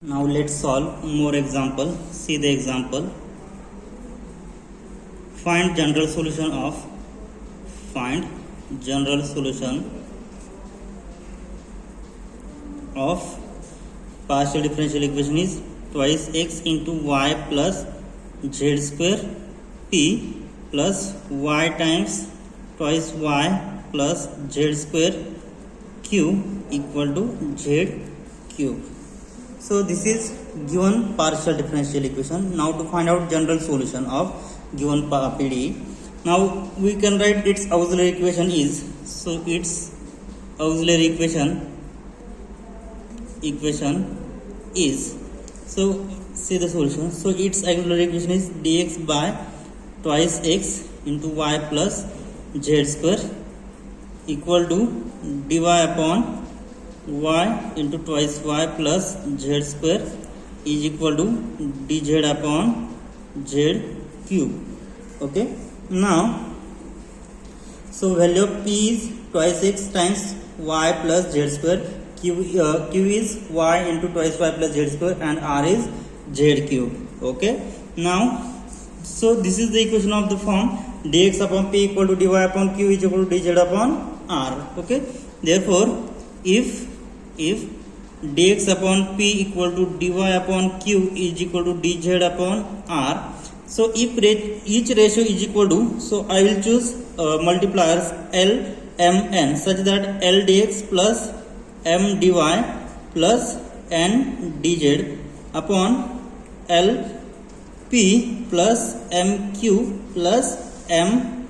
Now let's solve more example. See the example. Find general solution of partial differential equation is twice x into y plus z square p plus y times twice y plus z square q equal to z cube. So this is given partial differential equation. Now to find out general solution of given PDE. Now we can write its auxiliary equation is, so its auxiliary equation is, so see the solution. So its auxiliary equation is dx by twice x into y plus z square equal to dy upon y into twice y plus z square is equal to dz upon z cube. Okay, now so value of p is twice x times y plus z square, q is y into twice y plus z square, and r is z cube. Okay, now so this is the equation of the form dx upon p equal to dy upon q is equal to dz upon r. Okay, therefore if dx upon p equal to dy upon q is equal to dz upon r, so if each ratio is equal to, so I will choose multipliers L, M, N such that L dx plus M dy plus N dz upon L p plus M q plus M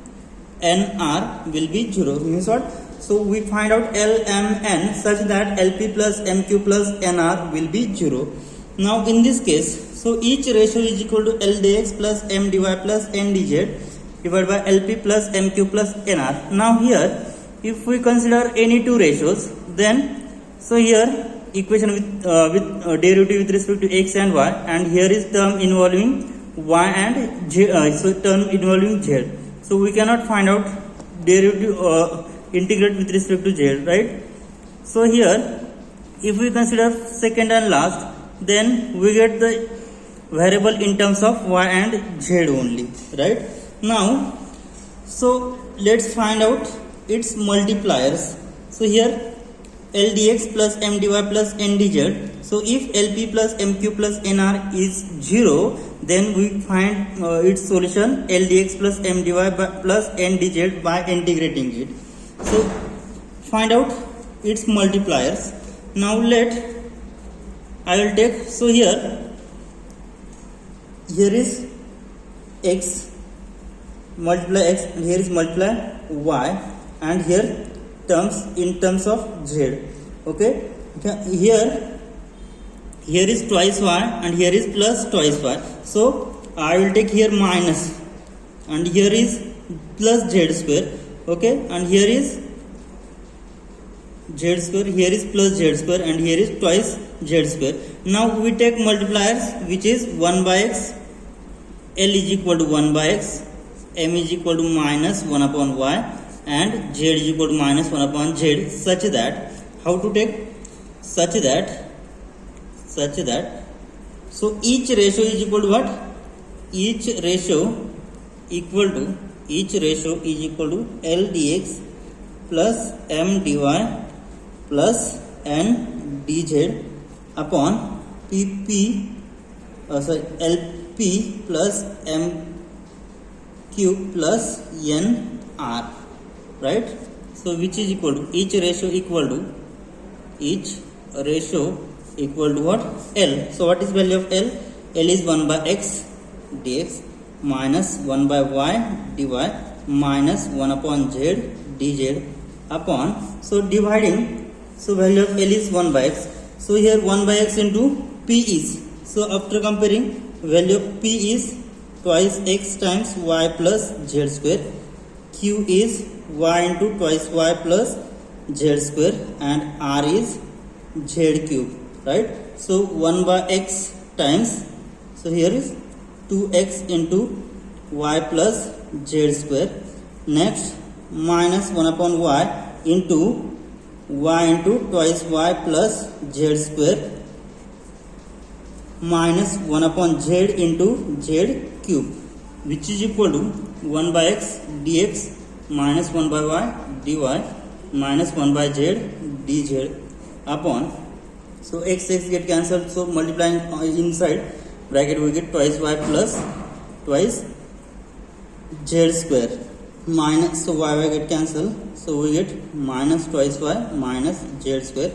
N r will be 0. Means what? So we find out L, M, N such that LP plus MQ plus NR will be 0. Now in this case, so each ratio is equal to L dx plus M dy plus N dz divided by LP plus MQ plus NR. Now here, if we consider any two ratios, then so here equation with derivative with respect to x and y, and here is term involving y and z, so term involving z. So we cannot find out derivative integrate with respect to z, right? So here if we consider second and last, then we get the variable in terms of y and z only, right? Now so let's find out its multipliers. So here L dx plus M dy plus N dz. So if LP plus MQ plus NR is 0, then we find its solution L dx plus M dy plus N dz by integrating it. So find out its multipliers. Now I will take, so here is x, multiply x, and here is multiply y, and here terms in terms of z. Okay, here is twice y and here is plus twice y. So I will take here minus, and here is plus z square. Okay, and here is z square, here is plus z square, and here is twice z square. Now we take multipliers, which is 1 by x, L is equal to 1 by x, M is equal to minus 1 upon y, and z is equal to minus 1 upon z, such that, how to take, such that so each ratio is equal to what? Each ratio is equal to L dx plus M dy plus N dz upon LP plus MQ plus NR, right? So which is equal to, each ratio equal to what? L. So what is value of L? L is 1 by x dx minus 1 by y dy minus 1 upon z dz upon, so dividing, so value of L is 1 by x. So here 1 by x into p is, so after comparing, value of p is twice x times y plus z square, q is y into twice y plus z square, and r is z cube, right? So 1 by x times, so here is 2x into y plus z square, next minus 1 upon y into y into twice y plus z square minus 1 upon z into z cube, which is equal to 1 by x dx minus 1 by y dy minus 1 by z dz upon, so x get cancelled, so multiplying inside bracket we get twice y plus twice z square minus, so y get cancelled, so we get minus twice y minus z square.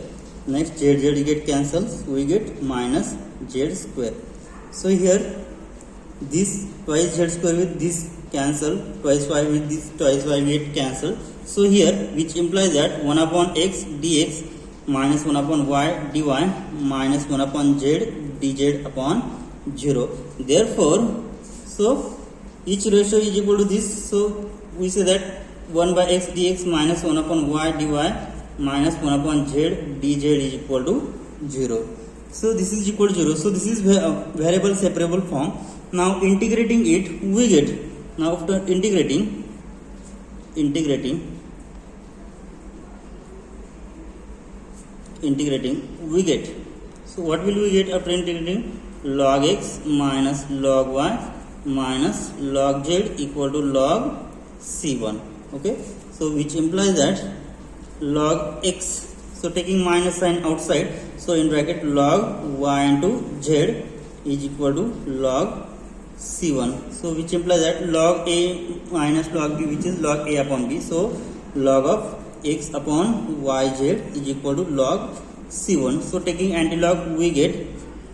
Next z get cancelled, so we get minus z square. So here this twice z square with this cancel, twice y with this twice y get cancelled. So here, which implies that 1 upon x dx minus 1 upon y dy minus 1 upon z dz upon 0. Therefore, so each ratio is equal to this. So we say that 1 by x dx minus 1 upon y dy minus 1 upon z dz is equal to 0. So this is equal to 0. So this is variable separable form. Now integrating it, we get, now after integrating we get, so what will we get after integrating? Log x minus log y minus log z equal to log c1. Okay, so which implies that log x, so taking minus sign outside, so in bracket log y into z is equal to log c1, so which implies that log a minus log b, which is log a upon b, so log of x upon yz is equal to log c1. So taking antilog we get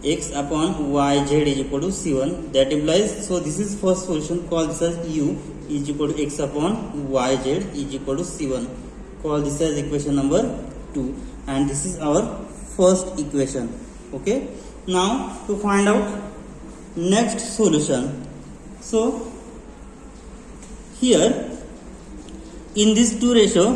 x upon yz is equal to c1. That implies, so this is first solution, call this as u is equal to x upon yz is equal to c1. Call this as equation number 2, and this is our first equation. Okay, now to find out next solution. So here in this two ratio,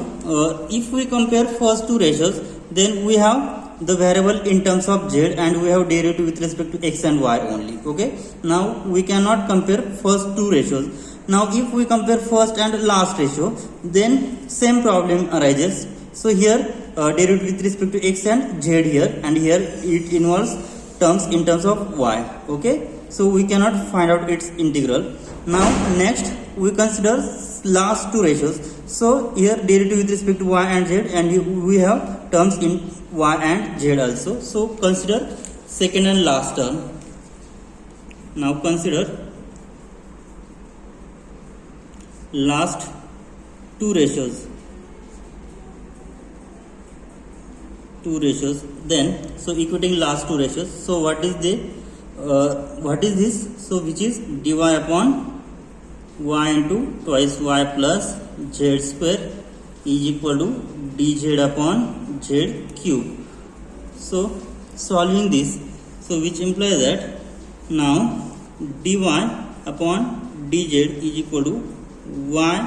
if we compare first two ratios, then we have the variable in terms of z and we have derivative with respect to x and y only. Okay, now we cannot compare first two ratios. Now if we compare first and last ratio, then same problem arises. So here derivative with respect to x and z here, and here it involves terms in terms of y. Okay, so we cannot find out its integral. Now next we consider last two ratios. So here derivative with respect to y and z, and we have terms in y and z also. So consider second and last term. Now consider last two ratios. Then, so equating last two ratios. So what is this? So which is dy upon y into twice y plus z square is equal to dz upon z cube. So solving this, so which implies that now dy upon dz is equal to y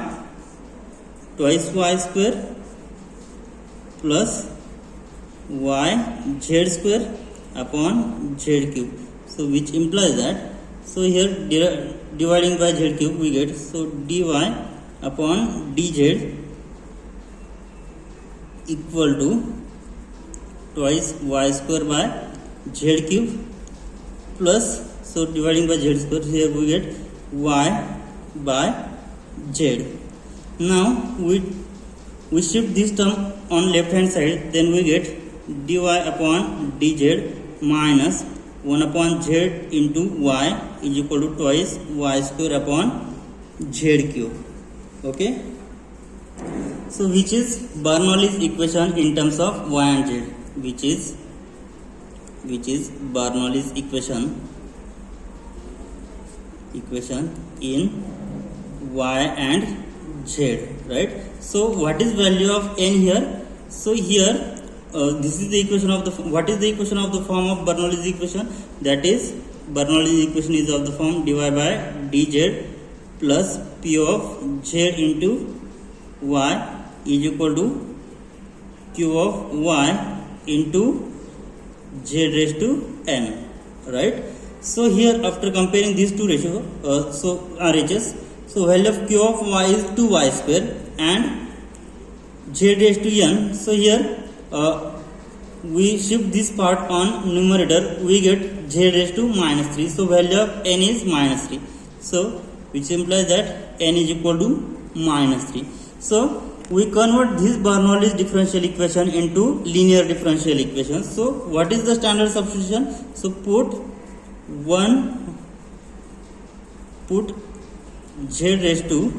twice y square plus y z square upon z cube. So which implies that, so here dividing by z cube we get, so dy upon dz equal to twice y square by z cube plus, so dividing by z square, here we get y by z. Now we shift this term on left hand side, then we get dy upon dz minus 1 upon z into y is equal to twice y square upon z cube. Okay, so which is Bernoulli's equation in terms of y and z, which is Bernoulli's equation in y and z, right? So what is value of n here? So here this is the equation of the, what is the equation of the form of Bernoulli's equation? That is, Bernoulli's equation is of the form dy by dz plus p of z into y is equal to q of y into z raised to n, right? So here after comparing these two ratios, RHS, so value of q of y is 2y square and z raised to n. So here we shift this part on numerator, we get z raised to minus 3. So value of n is minus 3. So which implies that n is equal to minus 3. So we convert this Bernoulli's differential equation into linear differential equation. So what is the standard substitution? So put z raised to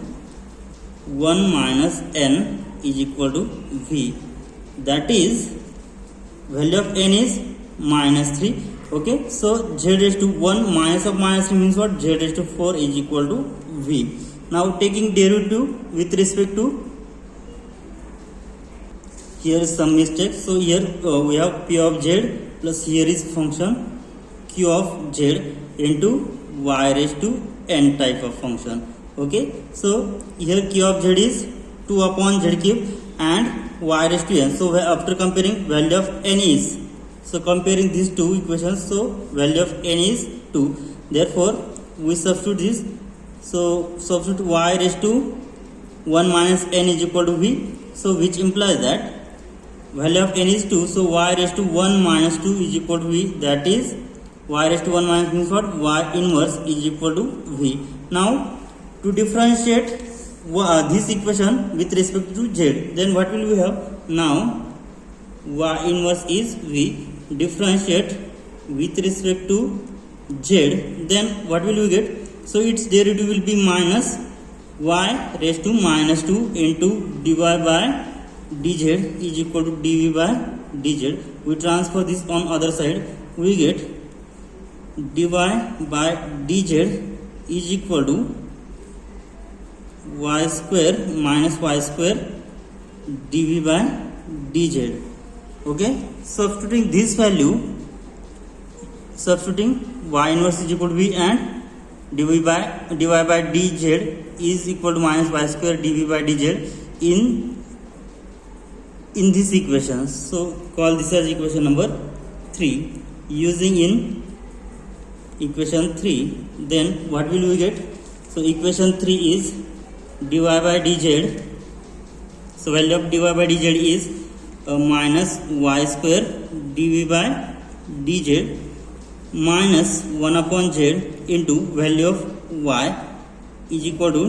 1 minus n is equal to v. That is value of n is minus 3. Okay, so z raised to 1 minus of minus 3 means what? Z raised to 4 is equal to v. Now taking derivative with respect to, here is some mistake. So here we have p of z plus here is function q of z into y raised to n type of function. Okay, so here q of z is 2 upon z cube and y raised to n. So after comparing, value of n is, so comparing these two equations, so value of n is 2. Therefore we substitute this. So substitute y raised to 1 minus n is equal to v. So which implies that value of n is 2. So y raised to 1 minus 2 is equal to v. That is y raised to 1 minus means what? Y inverse is equal to v. Now to differentiate this equation with respect to z, then what will we have? Now y inverse is v. Differentiate with respect to z, then what will we get? So its derivative will be minus y raised to minus 2 into dy by dz is equal to dv by dz. We transfer this on other side, we get dy by dz is equal to y square minus y square dv by dz. Okay, substituting this value, substituting y inverse is equal to v and dy by dz is equal to minus y square dv by dz in this equation. So call this as equation number 3. Using in equation 3, then what will we get? So equation 3 is dy by dz. So value of dy by dz is minus y square dv by dz minus 1 upon z into value of y is equal to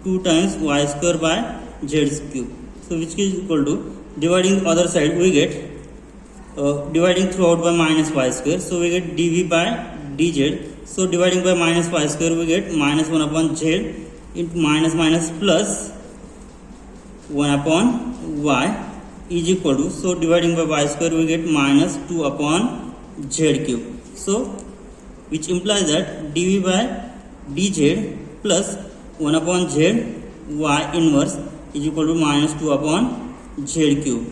2 times y square by z cube. So which is equal to, dividing the other side, we get dividing throughout by minus y square. So we get dv by dz. So dividing by minus y square, we get minus 1 upon z into minus minus plus 1 upon y is equal to, so dividing by y square, we get minus 2 upon z cube. So which implies that dv by dz plus 1 upon z y inverse is equal to minus 2 upon z cube.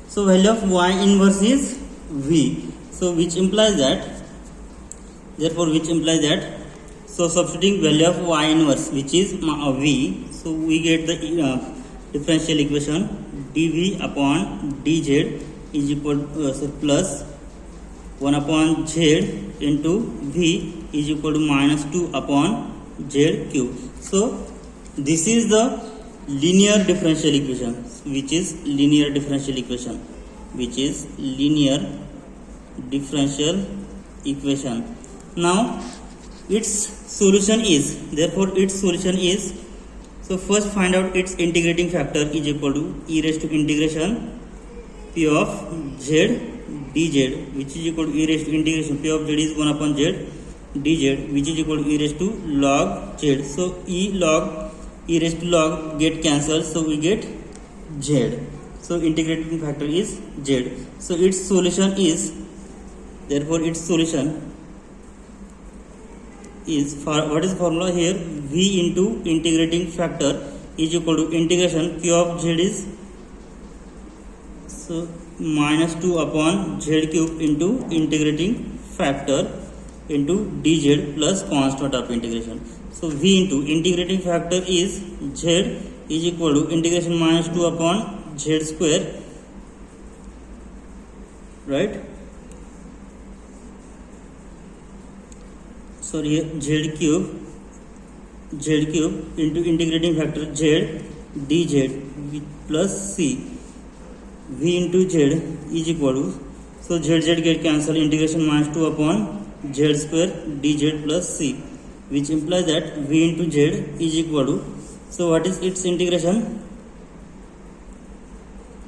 So value of y inverse is v. So which implies that, therefore which implies that, so substituting value of y inverse which is v, so we get the differential equation dv upon dz is equal to so plus 1 upon z into v is equal to minus 2 upon z cube. So this is the linear differential equation, which is linear differential equation, which is linear differential equation. Now its solution is, therefore its solution is, so first find out its integrating factor is equal to e raised to integration p of z dz, which is equal to e raised to integration p of z is 1 upon z dz, which is equal to e raised to log z. So e raised to log get cancelled, so we get z. So integrating factor is z. So its solution is, therefore its solution is, for what is formula here, v into integrating factor is equal to integration q of z is, so minus 2 upon z cube into integrating factor into dz plus constant of integration. So v into integrating factor is z is equal to integration minus 2 upon z square, right? Sorry, z cube into integrating factor z dz plus c, v into z is equal to, So z get cancelled, integration minus 2 upon z square dz plus c, which implies that v into z is equal to, so what is its integration?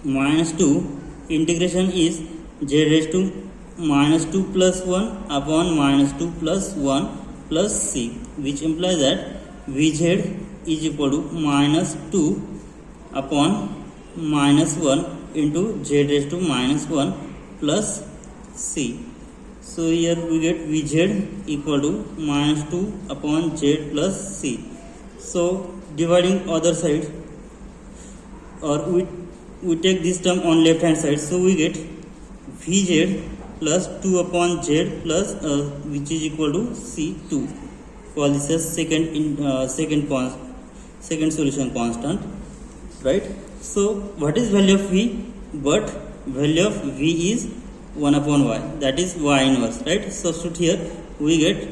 Minus 2, integration is z raised to minus 2 plus 1 upon minus 2 plus 1 plus c, which implies that vz is equal to minus 2 upon minus 1 into z raised to minus 1 plus c. So here we get vz equal to minus 2 upon z plus c. So dividing other side, or we take this term on left hand side, so we get vz plus 2 upon z plus which is equal to c2. Call this as second solution constant, right? So what is value of v? But value of v is 1 upon y, that is y inverse, right? Substitute here, we get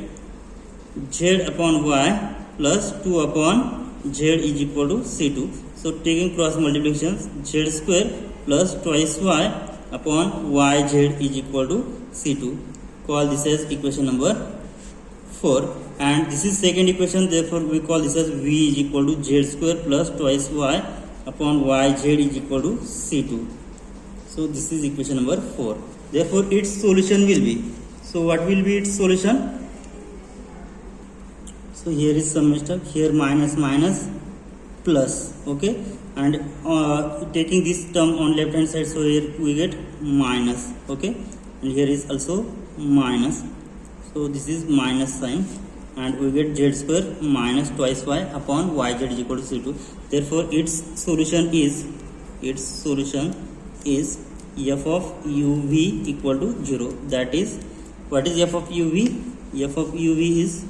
z upon y plus 2 upon z is equal to c2. So taking cross multiplication, z square plus twice y upon yz is equal to c2. Call this as equation number 4, and this is second equation, therefore we call this as v is equal to z square plus twice y upon yz is equal to c2. So this is equation number 4. Therefore its solution will be, so what will be its solution? So here is some mistake, here minus minus plus, okay, and taking this term on left hand side, so here we get minus, okay, and here is also minus, so this is minus sign, and we get z square minus twice y upon yz is equal to c2. Therefore its solution is f of uv equal to 0. That is, what is f of uv? F of uv is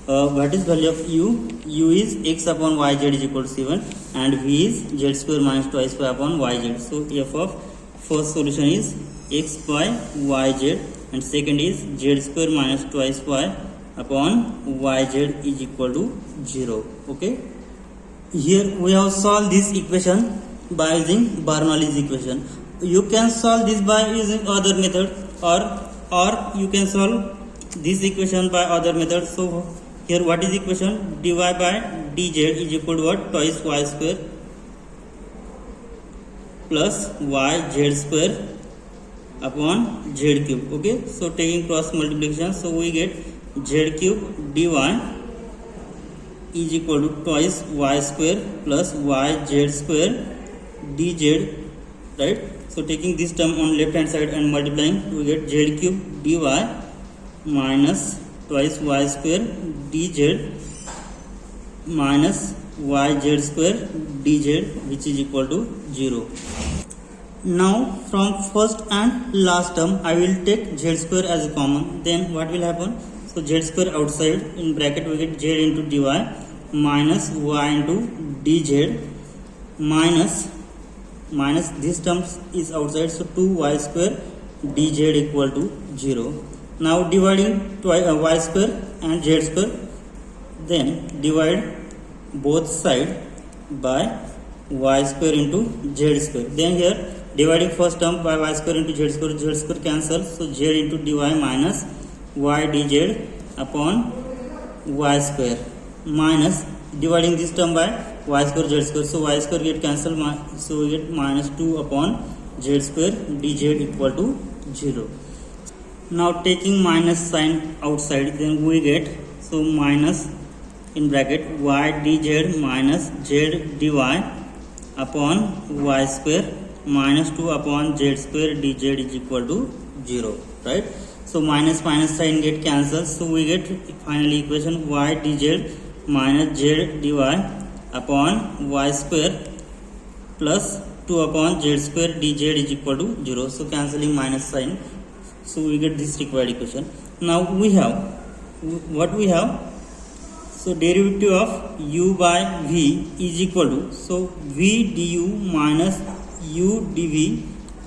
what is value of u? U is x upon yz is equal to 7, and v is z square minus twice y upon yz. So f of first solution is x by yz, and second is z square minus twice y upon yz is equal to 0. Okay. Here we have solved this equation by using Bernoulli's equation. You can solve this by using other method, or you can solve this equation by other method. So here what is equation? dy by dz is equal to what? Twice y square plus yz square upon z cube. Okay, so taking cross multiplication, so we get z cube dy is equal to twice y square plus yz square dz, right? So taking this term on left hand side and multiplying, we get z cube dy minus twice y square dz minus yz square dz, which is equal to 0. Now from first and last term I will take z square as a common. Then what will happen? So z square outside, in bracket we get z into dy minus y into dz minus this term is outside, so 2y square dz equal to 0. Now dividing y square and z square, then divide both side by y square into z square. Then here dividing first term by y square into z square cancel, so z into dy minus y dz upon y square minus dividing this term by y square z square, so y square get cancelled, so we get minus 2 upon z square dz equal to 0. Now taking minus sign outside, then we get, so minus in bracket y dz minus z dy upon y square minus 2 upon z square dz is equal to 0, right? So minus sign get cancelled, so we get finally equation y dz minus z dy upon y square plus 2 upon z square dz is equal to 0. So cancelling minus sign, so we get this required equation. Now we have what we have. So derivative of u by v is equal to, so v du minus u dv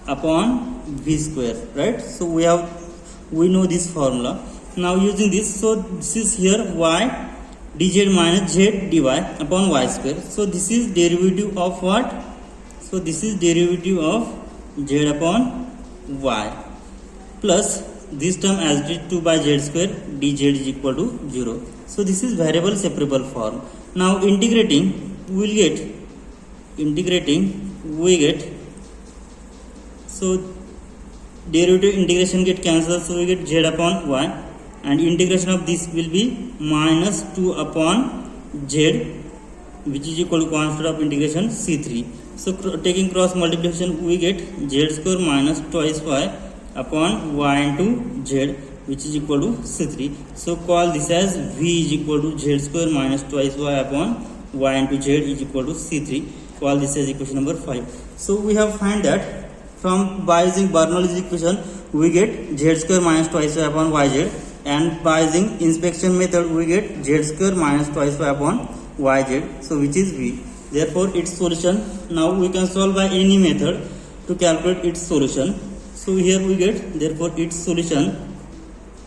upon v square, right? So we know this formula. Now using this, so this is here y dz minus z dy upon y square. So this is derivative of what? So this is derivative of z upon y. plus this term as it is 2 by z square dz is equal to 0. So this is variable separable form. Now integrating we get so derivative integration get cancelled, so we get z upon y, and integration of this will be minus 2 upon z, which is equal to constant of integration c3. So taking cross multiplication we get z square minus twice y upon y into z, which is equal to c3. So call this as v is equal to z square minus twice y upon y into z is equal to c3. Call this as equation number 5. So we have find that from by using Bernoulli's equation we get z square minus twice y upon yz, and by using inspection method we get z square minus twice y upon yz, so which is v. Therefore its solution, now we can solve by any method to calculate its solution. So here we get, therefore its solution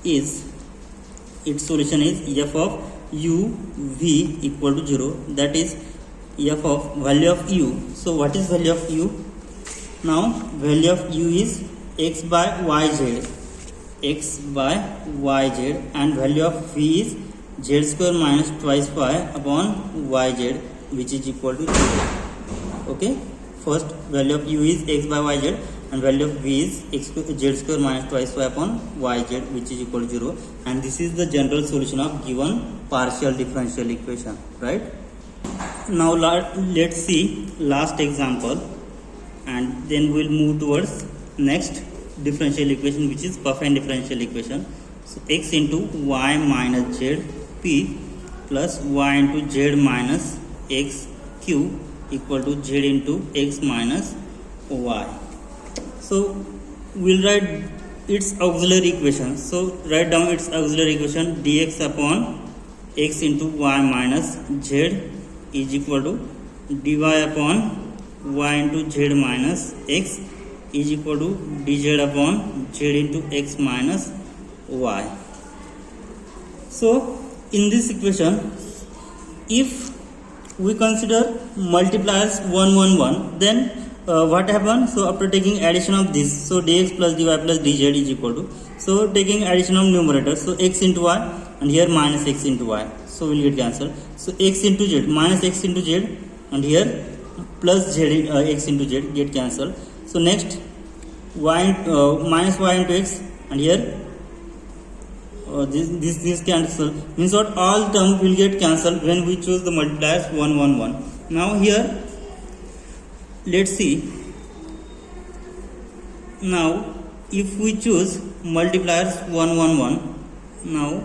is f of u v equal to 0, that is f of value of u. So what is value of u? Now value of u is x by yz, and value of v is z square minus twice y upon yz, which is equal to 0. Okay, first value of u is x by yz and value of v is z square minus twice y upon yz, which is equal to 0, and this is the general solution of given partial differential equation, right? Now let's see last example, and then we'll move towards next differential equation, which is perfect differential equation. So x into y minus z p plus y into z minus x q equal to z into x minus y. So we'll write its auxiliary equation. So write down its auxiliary equation: dx upon x into y minus z is equal to dy upon y into z minus x is equal to dz upon z into x minus y. So in this equation, if we consider multipliers 1 1 1, then what happens? So after taking addition of this, so dx plus dy plus dz is equal to, so taking addition of numerator, so x into y and here minus x into y, so will get cancelled. So x into z minus x into z and here plus z x into z get cancelled. So next y minus y into x and here this cancel, means what, all terms will get cancelled when we choose the multipliers 1 1 1. Now here let's see. Now if we choose multipliers 1 1 1, now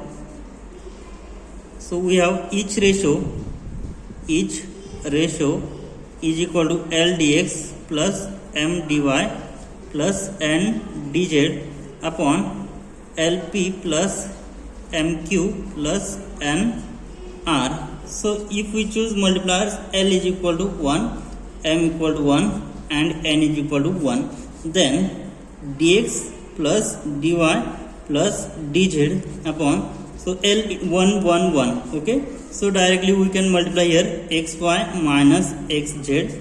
so we have each ratio is equal to L dx plus M dy plus N dz upon LP plus MQ plus NR. So if we choose multipliers L is equal to 1, M equal to 1 and N is equal to 1, then dx plus dy plus dz upon, so L 1 1 1. Okay, so directly we can multiply here xy minus xz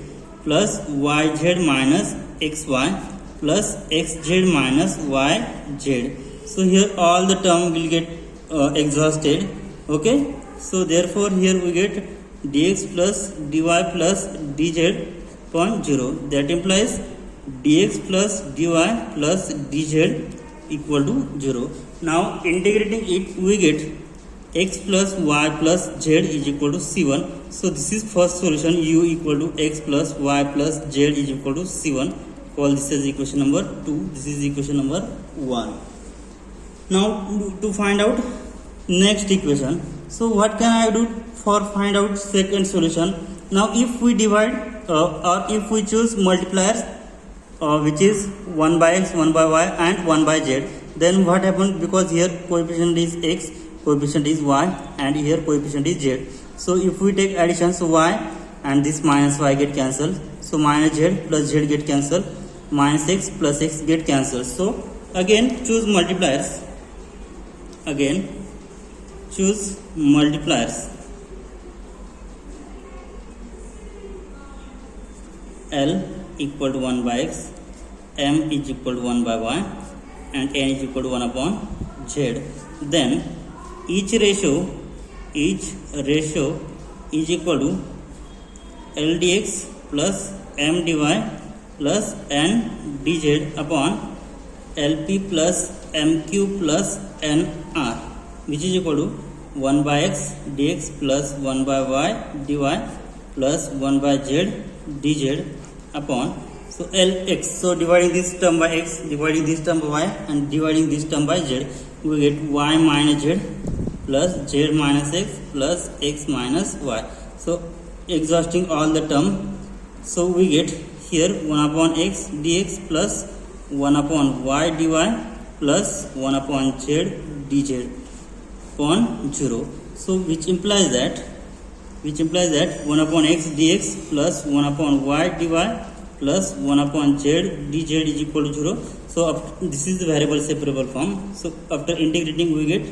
plus yz minus xy plus xz minus yz. So here all the term will get exhausted. Okay, so therefore here we get dx plus dy plus dz upon 0, that implies dx plus dy plus dz equal to 0. Now integrating it we get x plus y plus z is equal to c1. So this is first solution, u equal to x plus y plus z is equal to c1. Call this as equation number 2. This is equation number 1. Now to find out next equation, so what can I do for find out second solution? Now if we divide or if we choose multipliers which is 1 by x, 1 by y and 1 by z, then what happens? Because here coefficient is x, coefficient is y and here coefficient is z. So if we take addition, so y and this minus y get cancelled, so minus z plus z get cancelled, minus x plus x get cancelled. So again choose multipliers, again choose multipliers. L equal to 1 by x, M is equal to 1 by y and n is equal to 1 upon z. Then each ratio is equal to L dx plus m dy plus n dz upon Lp plus mq plus nr, which is equal to 1 by x dx plus 1 by y dy plus 1 by z dz upon, so Lx, so dividing this term by x, dividing this term by y, and dividing this term by z, we get y minus z plus z minus x plus x minus y. So exhausting all the term, so we get here 1 upon x dx plus 1 upon y dy plus 1 upon z dz upon 0. So which implies that 1 upon x dx plus 1 upon y dy plus 1 upon z dz is equal to 0. So this is the variable separable form. So after integrating we get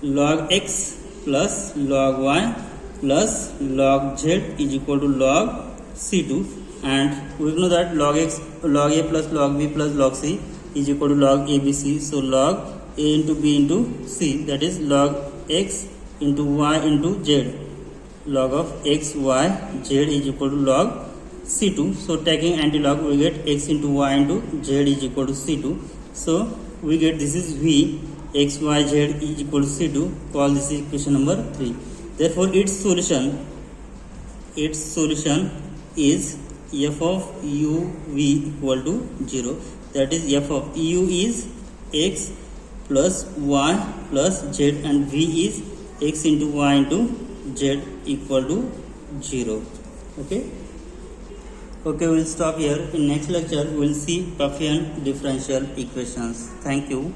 log x plus log y plus log z is equal to log c2, and we know that log x, log a plus log b plus log c is equal to log abc. So log a into b into c, that is log x into y into z. Log of x y z is equal to log c2. So taking anti-log we get x into y into z is equal to c2. So we get this is v, x y z is equal to c2. Call this equation number 3. Therefore its solution is f of u v equal to 0. That is f of u is x plus y plus z and v is x into y into z equal to 0. Okay, we'll stop here. In next lecture we'll see Pfaffian differential equations. Thank you.